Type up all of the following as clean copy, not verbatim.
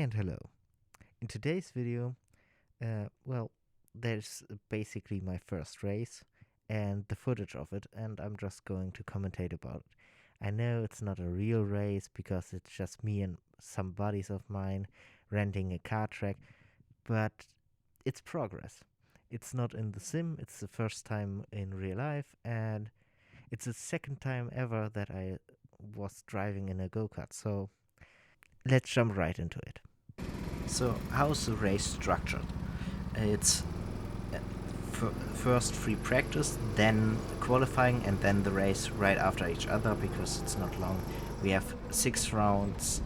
and hello. In today's video, well, there's basically my first race and the footage of it, and I'm just going to commentate about it. I know it's not a real race because it's just me and some buddies of mine renting a kart track, but it's progress. It's not in the sim, it's the first time in real life, and it's the second time ever that I was driving in a go kart, so let's jump right into it. So, how's the race structured? It's first free practice, then qualifying, and then the race right after each other because it's not long. We have 6 rounds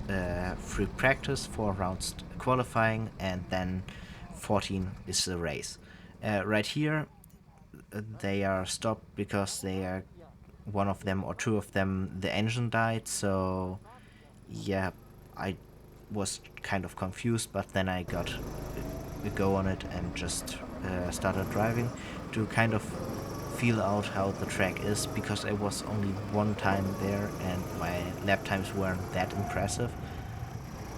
free practice, 4 rounds qualifying, and then 14 is the race. Right here, they are stopped because they are one of them or two of them the engine died. So yeah, I was kind of confused, but then I got a go on it and just started driving to kind of feel out how the track is because I was only one time there and my lap times weren't that impressive.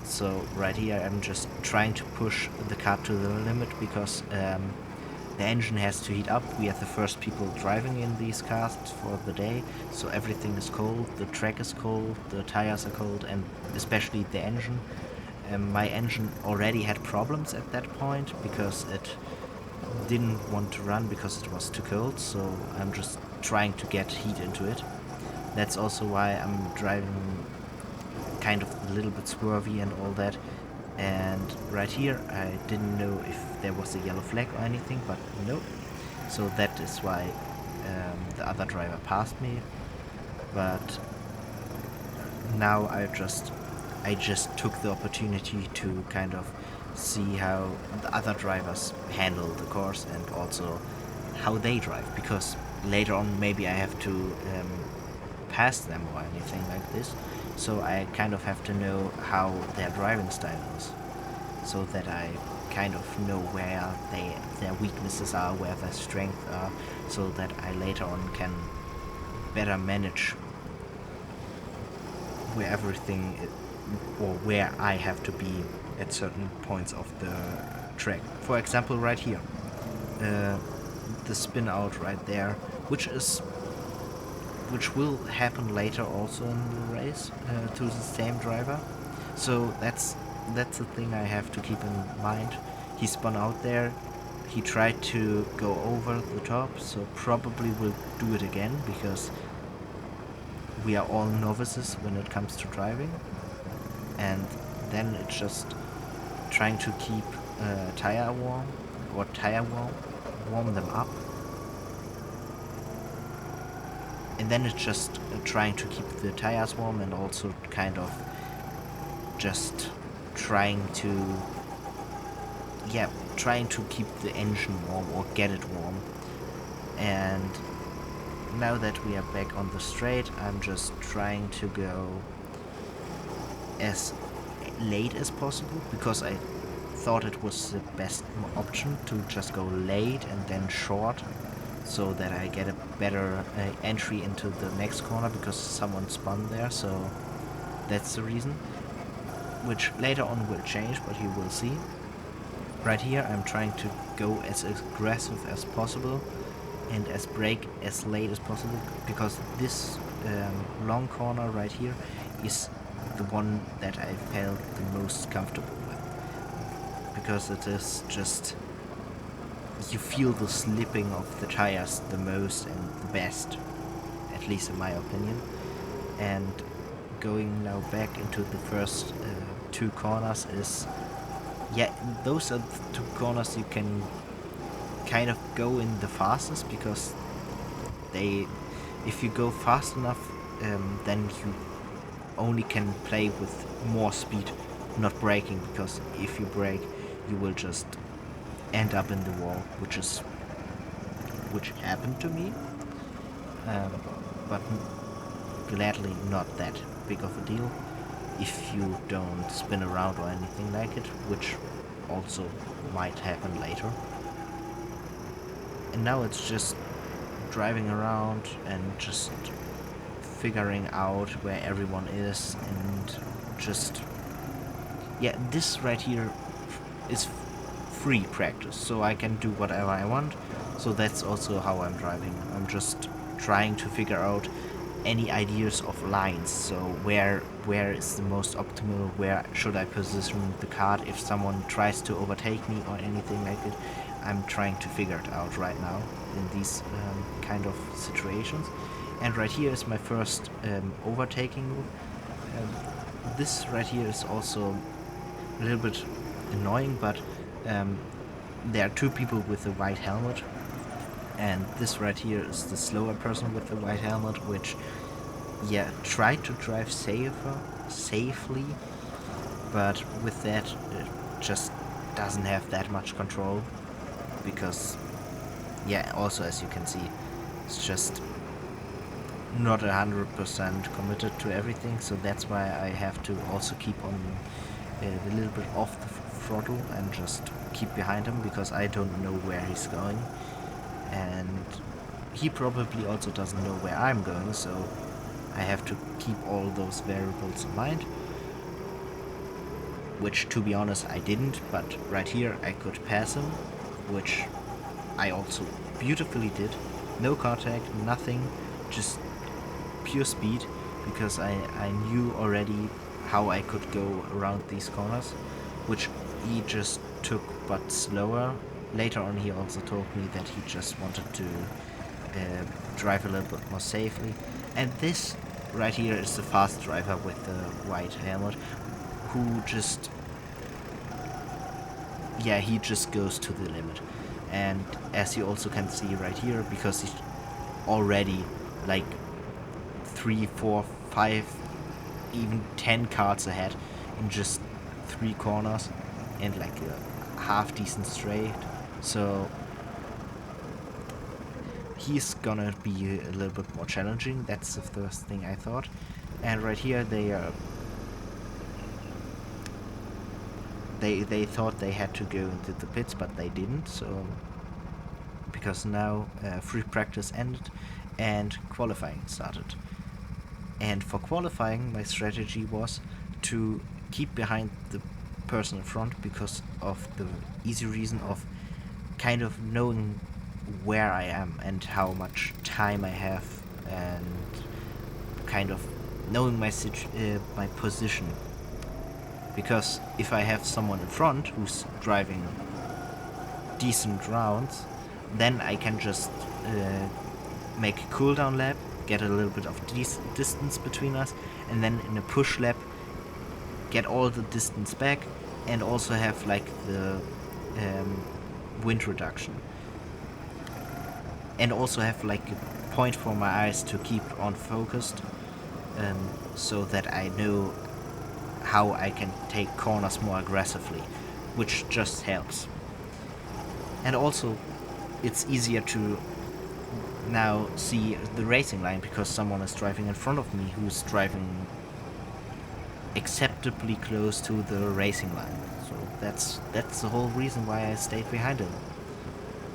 So right here I'm just trying to push the car to the limit because the engine has to heat up. We are the first people driving in these cars for the day, so everything is cold, the track is cold, the tires are cold, and especially the engine. My engine already had problems at that point because it didn't want to run because it was too cold, so I'm just trying to get heat into it. That's also why I'm driving kind of a little bit swervy and all that. And right here, I didn't know if there was a yellow flag or anything, but no. So that is why the other driver passed me. But now I just took the opportunity to kind of see how the other drivers handle the course and also how they drive, because later on maybe I have to pass them or anything like this. So I kind of have to know how their driving style is, so that I kind of know where their weaknesses are, where their strengths are, so that I later on can better manage where everything or where I have to be at certain points of the track. For example, right here, uh, the spin out right there, which is which will happen later also in the race to the same driver. So that's the thing I have to keep in mind. He spun out there. He tried to go over the top, so probably will do it again because we are all novices when it comes to driving. And then it's just trying to keep tire warm or warm them up, and then it's just trying to keep the tires warm and also kind of just trying to trying to keep the engine warm or get it warm. And now that we are back on the straight, I'm just trying to go as late as possible because I thought it was the best option to just go late and then short, so that I get a better entry into the next corner because someone spun there. So that's the reason, which later on will change, but you will see. Right here I'm trying to go as aggressive as possible and as brake as late as possible, because this long corner right here is the one that I felt the most comfortable with, because it is just, you feel the slipping of the tires the most and the best, at least in my opinion. And going now back into the first two corners is, yeah, those are the two corners you can kind of go in the fastest, because they, if you go fast enough, then you only can play with more speed, not braking, because if you brake, you will just end up in the wall, which happened to me, um, but gladly not that big of a deal if you don't spin around or anything like it, which also might happen later. And now it's just driving around and just figuring out where everyone is and just yeah, this right here is free practice, so I can do whatever I want. So that's also how I'm driving. I'm just trying to figure out any ideas of lines. So where is the most optimal? Where should I position the cart if someone tries to overtake me or anything like it? I'm trying to figure it out right now in these kind of situations. And right here is my first overtaking move. This right here is also a little bit annoying, but um, there are two people with a white helmet, and this right here is the slower person with the white helmet, which, yeah, tried to drive safely, but with that, it just doesn't have that much control because, yeah, also as you can see, it's just not 100% committed to everything, so that's why I have to also keep on a little bit off the throttle and just keep behind him because I don't know where he's going, and he probably also doesn't know where I'm going, so I have to keep all those variables in mind, which to be honest I didn't, but right here I could pass him, which I also beautifully did. No contact, nothing, just pure speed, because I knew already how I could go around these corners, which he just took but slower. Later on he also told me that he just wanted to drive a little bit more safely. And this right here is the fast driver with the white helmet, who just, yeah, he just goes to the limit. And as you also can see right here, because he's already like 3, 4, 5, even 10 carts ahead in just 3 corners and like a half decent straight. So he's gonna be a little bit more challenging. That's the first thing I thought. And right here they thought they had to go into the pits, but they didn't. So because now free practice ended and qualifying started. And for qualifying, my strategy was to keep behind the person in front because of the easy reason of kind of knowing where I am and how much time I have, and kind of knowing my position. Because if I have someone in front who's driving decent rounds, then I can just make a cooldown lap, get a little bit of distance between us, and then in a push lap get all the distance back, and also have like the wind reduction, and also have like a point for my eyes to keep on focused, so that I know how I can take corners more aggressively, which just helps. And also it's easier to now see the racing line because someone is driving in front of me who's driving acceptably close to the racing line. So that's the whole reason why I stayed behind him.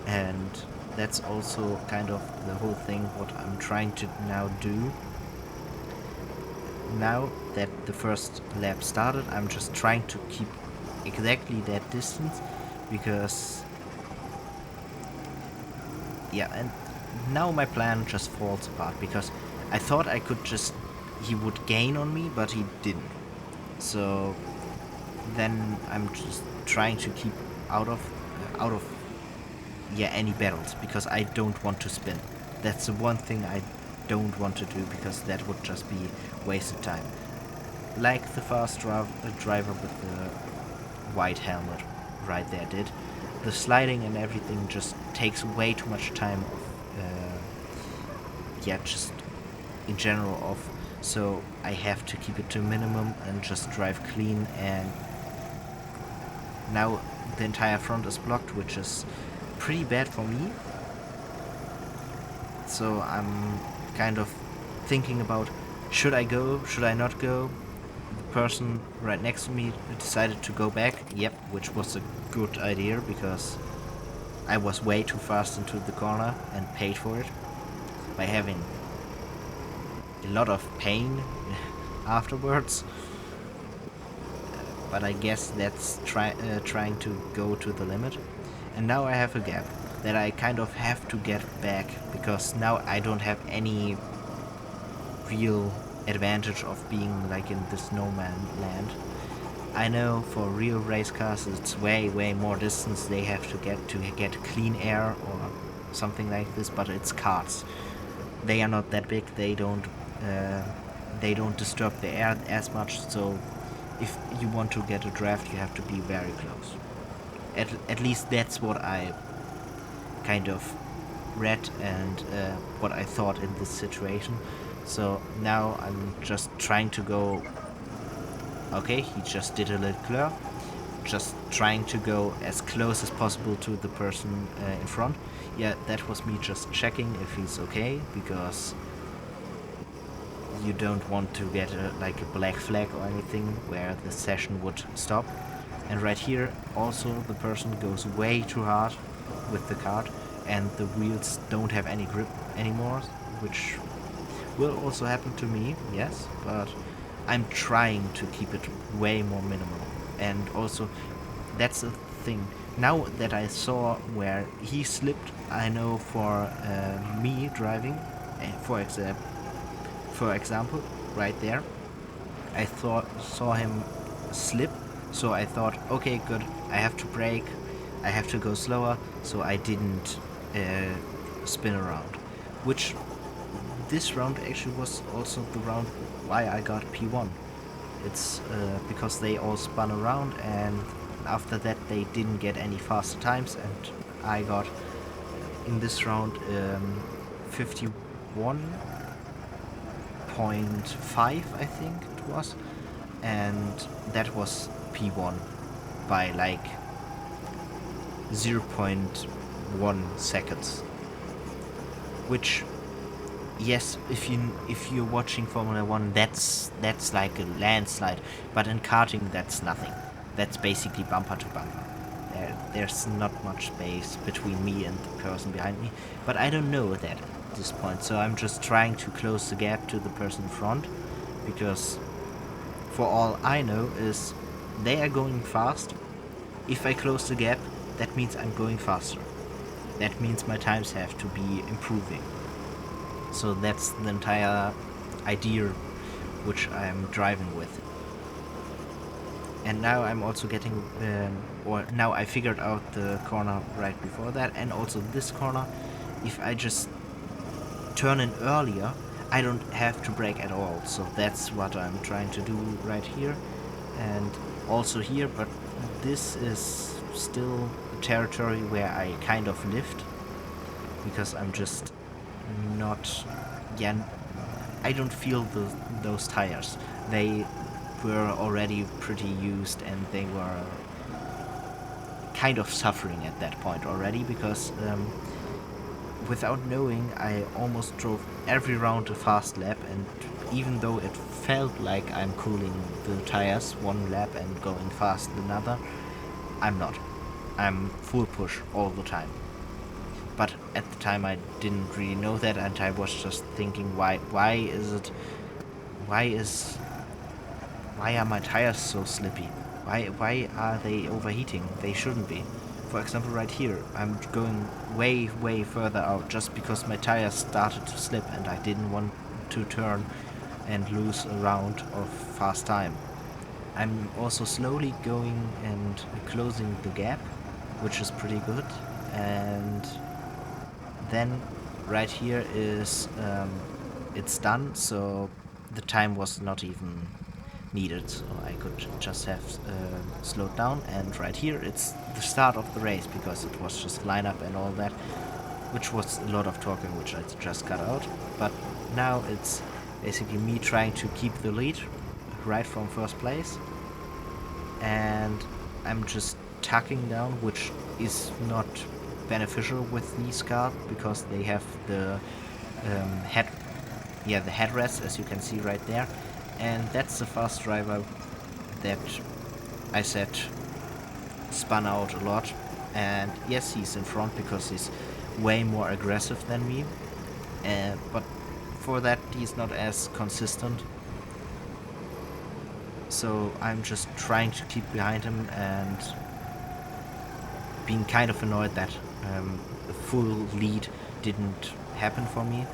And that's also kind of the whole thing what I'm trying to now do. Now that the first lap started, I'm just trying to keep exactly that distance because, yeah, and now my plan just falls apart because I thought he would gain on me, but he didn't. So then I'm just trying to keep out of yeah, any battles because I don't want to spin. That's the one thing I don't want to do because that would just be wasted time. Like the fast driver with the white helmet right there did. The sliding and everything just takes way too much time just in general off. So I have to keep it to a minimum and just drive clean. And now the entire front is blocked, which is pretty bad for me. So I'm kind of thinking about, should I go, should I not go? The person right next to me decided to go back, yep, which was a good idea because I was way too fast into the corner and paid for it by having a lot of pain afterwards. but I guess that's trying to go to the limit. And now I have a gap that I kind of have to get back, because now I don't have any real advantage of being like in this no man land. I know for real race cars it's way more distance they have to get clean air or something like this, but it's karts. They are not that big. Uh, they don't disturb the air as much. So if you want to get a draft, you have to be very close. At least that's what I kind of read and what I thought in this situation. So now I'm just trying to go. Okay, he just did a little clear. Just trying to go as close as possible to the person in front. Yeah, that was me just checking if he's okay, because you don't want to get like a black flag or anything where the session would stop. And right here also the person goes way too hard with the kart, and the wheels don't have any grip anymore, which will also happen to me, yes, but I'm trying to keep it way more minimal. And also, that's the thing. Now that I saw where he slipped, I know for me driving, for example, right there, I saw him slip, so I thought, okay, good, I have to brake, I have to go slower, so I didn't spin around. Which this round actually was also the round why I got P1. It's because they all spun around, and after that they didn't get any faster times, and I got in this round 51.5, I think it was, and that was P1 by like 0.1 seconds, which, yes, if you're watching Formula One, that's like a landslide. But in karting, that's nothing. That's basically bumper to bumper. There's not much space between me and the person behind me. But I don't know that at this point, so I'm just trying to close the gap to the person in front, because for all I know is they are going fast. If I close the gap, that means I'm going faster. That means my times have to be improving. So that's the entire idea which I'm driving with. And now I'm also getting, or now I figured out the corner right before that, and also this corner. If I just turn in earlier, I don't have to brake at all. So that's what I'm trying to do right here, and also here. But this is still a territory where I kind of lived, because I'm just not, yeah, I don't feel those tires. They were already pretty used, and they were kind of suffering at that point already, because without knowing, I almost drove every round a fast lap, and even though it felt like I'm cooling the tires one lap and going fast another, I'm not. I'm full push all the time. But at the time I didn't really know that, and I was just thinking, why are my tires so slippy? Why are they overheating? They shouldn't be. For example, right here, I'm going way further out just because my tires started to slip and I didn't want to turn and lose a round of fast time. I'm also slowly going and closing the gap, which is pretty good. And then right here is it's done, so the time was not even needed, so I could just have slowed down. And right here it's the start of the race, because it was just lineup and all that, which was a lot of talking, which I just cut out. But now it's basically me trying to keep the lead right from first place, and I'm just tucking down, which is not beneficial with these cars, because they have the the headrest, as you can see right there. And that's the fast driver that I said spun out a lot. And yes, he's in front because he's way more aggressive than me, but for that he's not as consistent. So I'm just trying to keep behind him and being kind of annoyed that the full lead didn't happen for me.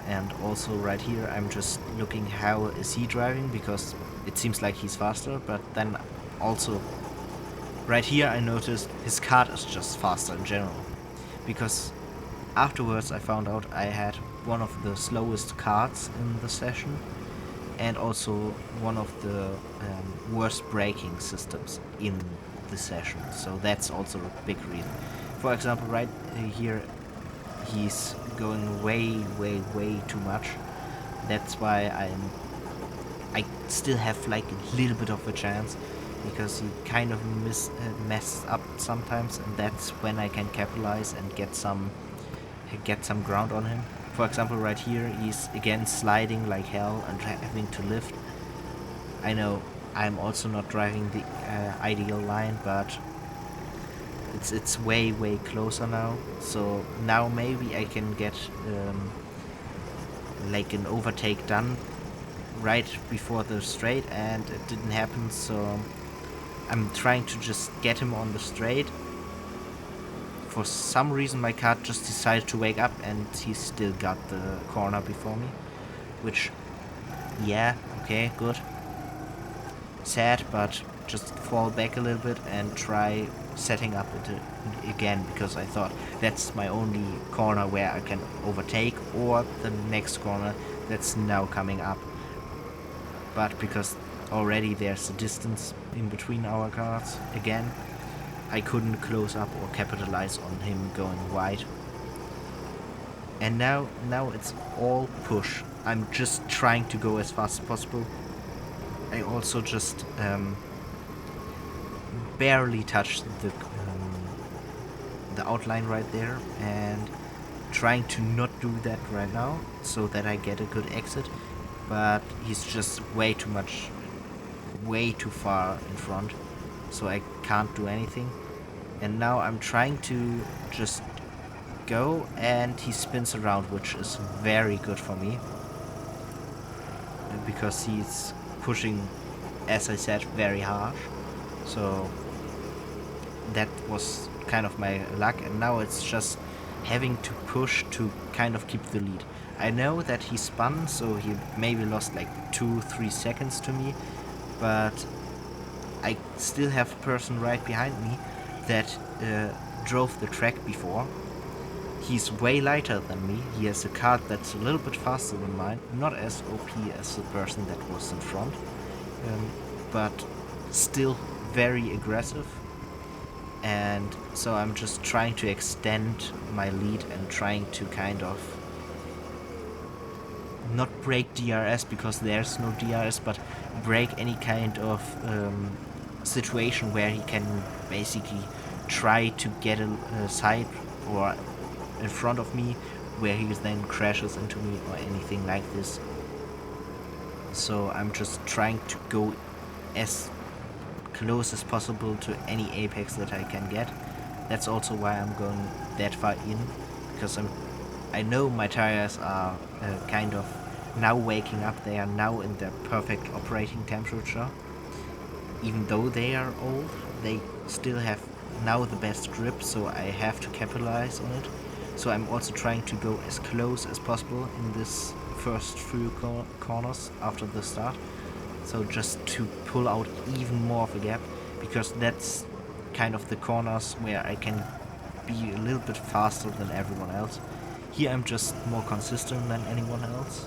And also right here I'm just looking how is he driving, because it seems like he's faster, but then also right here I noticed his kart is just faster in general, because afterwards I found out I had one of the slowest karts in the session and also one of the worst braking systems in the session. So that's also a big reason. For example, right here, he's going way too much. That's why I still have like a little bit of a chance, because he kind of messed up sometimes, and that's when I can capitalize and get some ground on him. For example, right here, he's again sliding like hell and having to lift. I know I'm also not driving the ideal line, but it's way closer now. So now maybe I can get like an overtake done right before the straight, and it didn't happen. So I'm trying to just get him on the straight. For some reason my kart just decided to wake up and he still got the corner before me, which, yeah, okay, good. Sad, but just fall back a little bit and try setting up it again, because I thought that's my only corner where I can overtake, or the next corner that's now coming up. But because already there's a distance in between our cars again, I couldn't close up or capitalize on him going wide. And now it's all push. I'm just trying to go as fast as possible. I also just barely touched the outline right there, and trying to not do that right now so that I get a good exit. But he's just way too far in front, so I can't do anything. And now I'm trying to just go, and he spins around, which is very good for me, because he's pushing, as I said, very harsh. So that was kind of my luck, and now it's just having to push to kind of keep the lead. I know that he spun, so he maybe lost like 2-3 seconds to me, but I still have a person right behind me that drove the track before. He's way lighter than me. He has a kart that's a little bit faster than mine, not as OP as the person that was in front, but still very aggressive. And so I'm just trying to extend my lead and trying to kind of not break DRS, because there's no DRS, but break any kind of situation where he can basically try to get a side or in front of me, where he then crashes into me or anything like this. So I'm just trying to go as close as possible to any apex that I can get. That's also why I'm going that far in, because I know my tires are kind of now waking up. They are now in their perfect operating temperature. Even though they are old, they still have now the best grip, so I have to capitalize on it. So I'm also trying to go as close as possible in this first few corners after the start. So just to pull out even more of a gap, because that's kind of the corners where I can be a little bit faster than everyone else. Here I'm just more consistent than anyone else,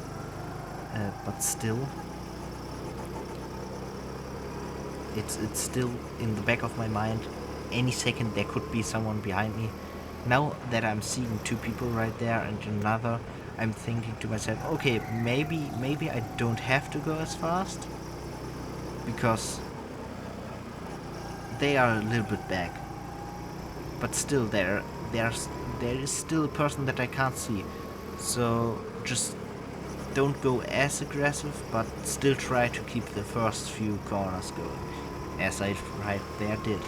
but still, it's still in the back of my mind. Any second there could be someone behind me. Now that I'm seeing two people right there and another, I'm thinking to myself, okay, maybe I don't have to go as fast, because they are a little bit back. But still, there is still a person that I can't see. So just don't go as aggressive, but still try to keep the first few corners going, as I right there did.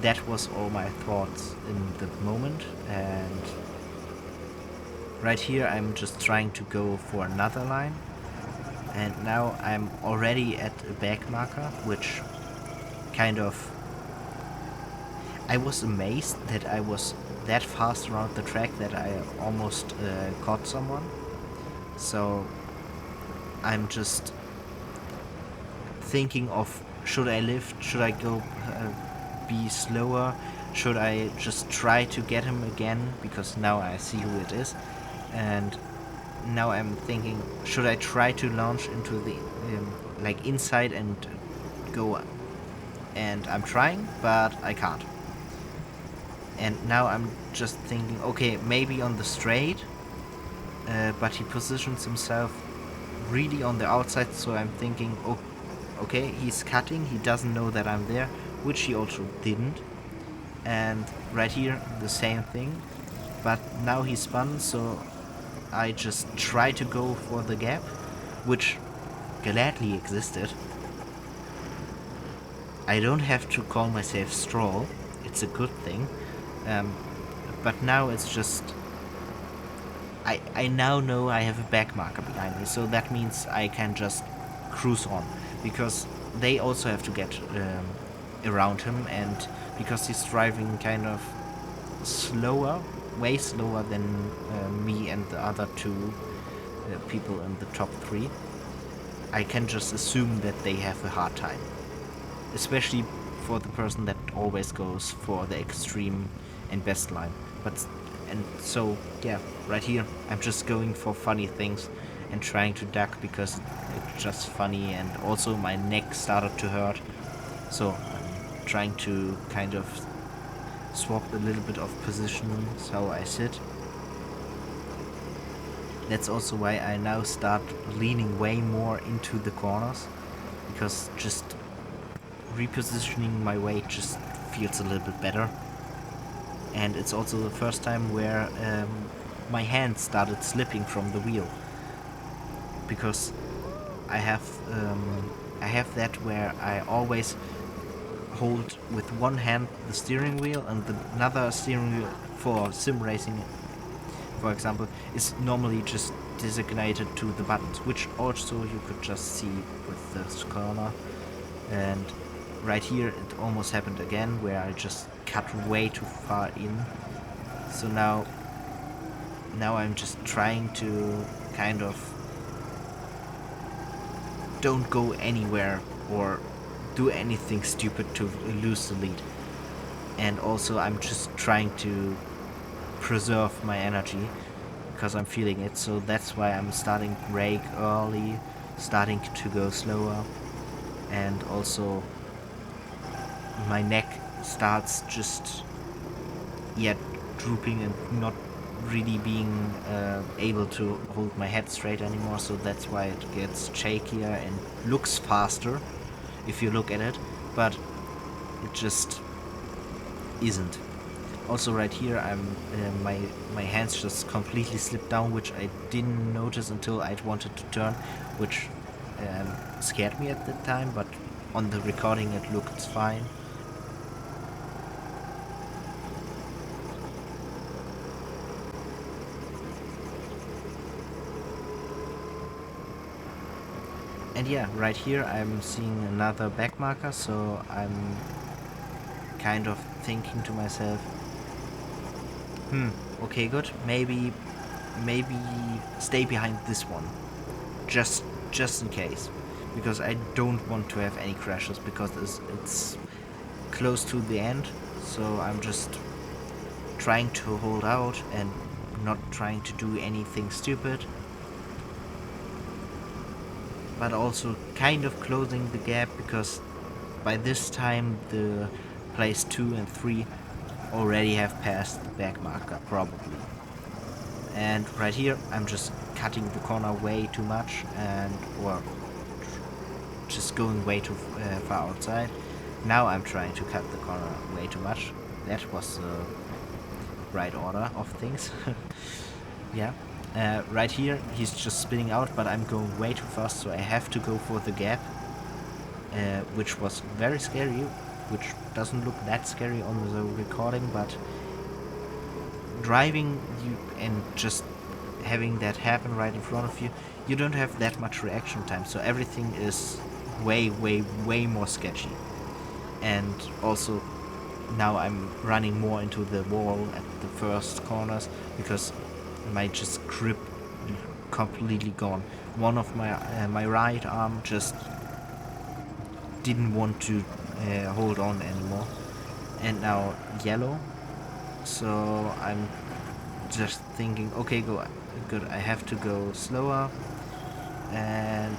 That was all my thoughts in the moment, and right here I'm just trying to go for another line, And now I'm already at a back marker, which kind of... I was amazed that I was that fast around the track that I almost caught someone. So I'm just thinking of, should I lift? Should I go be slower? Should I just try to get him again? Because now I see who it is. And now I'm thinking, should I try to launch into the like inside and go? And I'm trying, but I can't. And now I'm just thinking, okay, maybe on the straight, but he positions himself really on the outside, so I'm thinking, oh, okay, he's cutting, he doesn't know that I'm there, which he also didn't. And right here, the same thing, but now he spun, so I just try to go for the gap, which gladly existed. I don't have to call myself Stroll, it's a good thing. Um, but now it's just... I now know I have a back marker behind me, so that means I can just cruise on. Because they also have to get around him, and because he's driving kind of slower, way slower than me and the other two people in the top three, I can just assume that they have a hard time. Especially for the person that always goes for the extreme and best line. And so yeah, right here I'm just going for funny things and trying to duck because it's just funny, and also my neck started to hurt, so I'm trying to kind of swap a little bit of position so I sit. That's also why I now start leaning way more into the corners, because just repositioning my weight just feels a little bit better. And it's also the first time where my hand started slipping from the wheel, because I have that where I always hold with one hand the steering wheel, and the another steering wheel for sim racing, for example, is normally just designated to the buttons, which also you could just see with this corner. And right here it almost happened again, where I just cut way too far in. So now I'm just trying to kind of don't go anywhere or do anything stupid to lose the lead. And also I'm just trying to preserve my energy because I'm feeling it. So that's why I'm starting brake early, starting to go slower, and also my neck starts just drooping and not really being able to hold my head straight anymore. So that's why it gets shakier and looks faster if you look at it, but it just isn't. Also right here, I'm my hands just completely slipped down, which I didn't notice until I wanted to turn, which scared me at the time, but on the recording it looked fine. And yeah, right here I'm seeing another back marker, so I'm kind of thinking to myself, okay, good, maybe stay behind this one, just in case, because I don't want to have any crashes, because it's close to the end, so I'm just trying to hold out and not trying to do anything stupid, but also kind of closing the gap, because by this time the place 2 and 3 already have passed the back marker, probably. And right here I'm just cutting the corner way too much, or just going way too far outside. Now I'm trying to cut the corner way too much. That was the right order of things. Yeah. Right here he's just spinning out, but I'm going way too fast, so I have to go for the gap, which was very scary, which doesn't look that scary on the recording, but driving you and just having that happen right in front of you, you don't have that much reaction time, so everything is way, way, way more sketchy. And also, now I'm running more into the wall at the first corners because my just grip completely gone. One of my right arm just didn't want to hold on anymore, and now yellow. So I'm just thinking, okay, go good. I have to go slower, and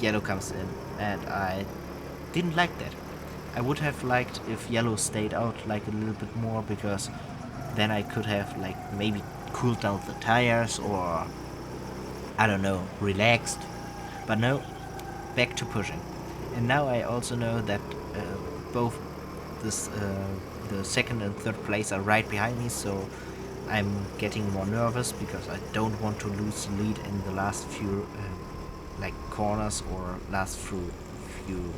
yellow comes in, and I didn't like that. I would have liked if yellow stayed out like a little bit more because then I could have like maybe cooled down the tires or I don't know, relaxed. But no, back to pushing. And now I also know that both this the second and third place are right behind me, so I'm getting more nervous because I don't want to lose the lead in the last few like corners or last few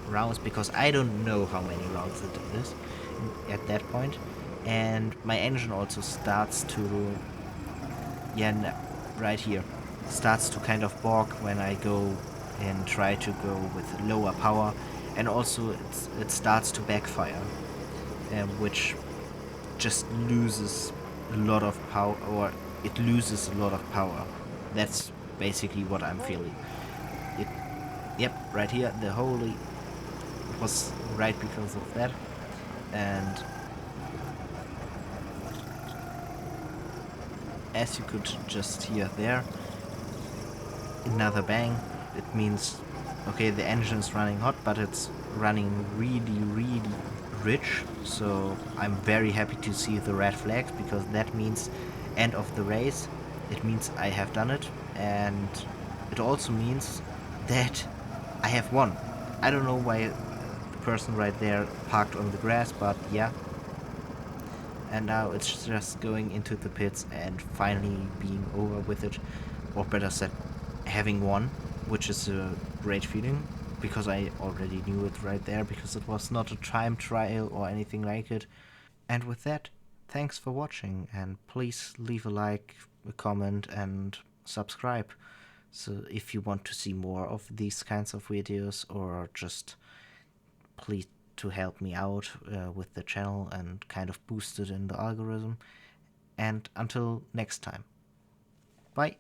rounds because I don't know how many rounds it is at that point. And my engine also starts to yeah right here starts to kind of balk when I go and try to go with lower power, and also it starts to backfire, which just loses a lot of power, or it loses a lot of power. That's basically what I'm feeling. It, yep, right here, the holy was right because of that, and as you could just hear there, another bang. It means okay, the engine's running hot, but it's running really, really rich. So I'm very happy to see the red flags because that means end of the race. It means I have done it, and it also means that I have won. I don't know why the person right there parked on the grass, but yeah. And now it's just going into the pits and finally being over with it, or better said, having won, which is a great feeling because I already knew it right there because it was not a time trial or anything like it. And with that, thanks for watching, and please leave a like, a comment, and subscribe. So if you want to see more of these kinds of videos, or just please to help me out with the channel and kind of boost it in the algorithm. And until next time, bye.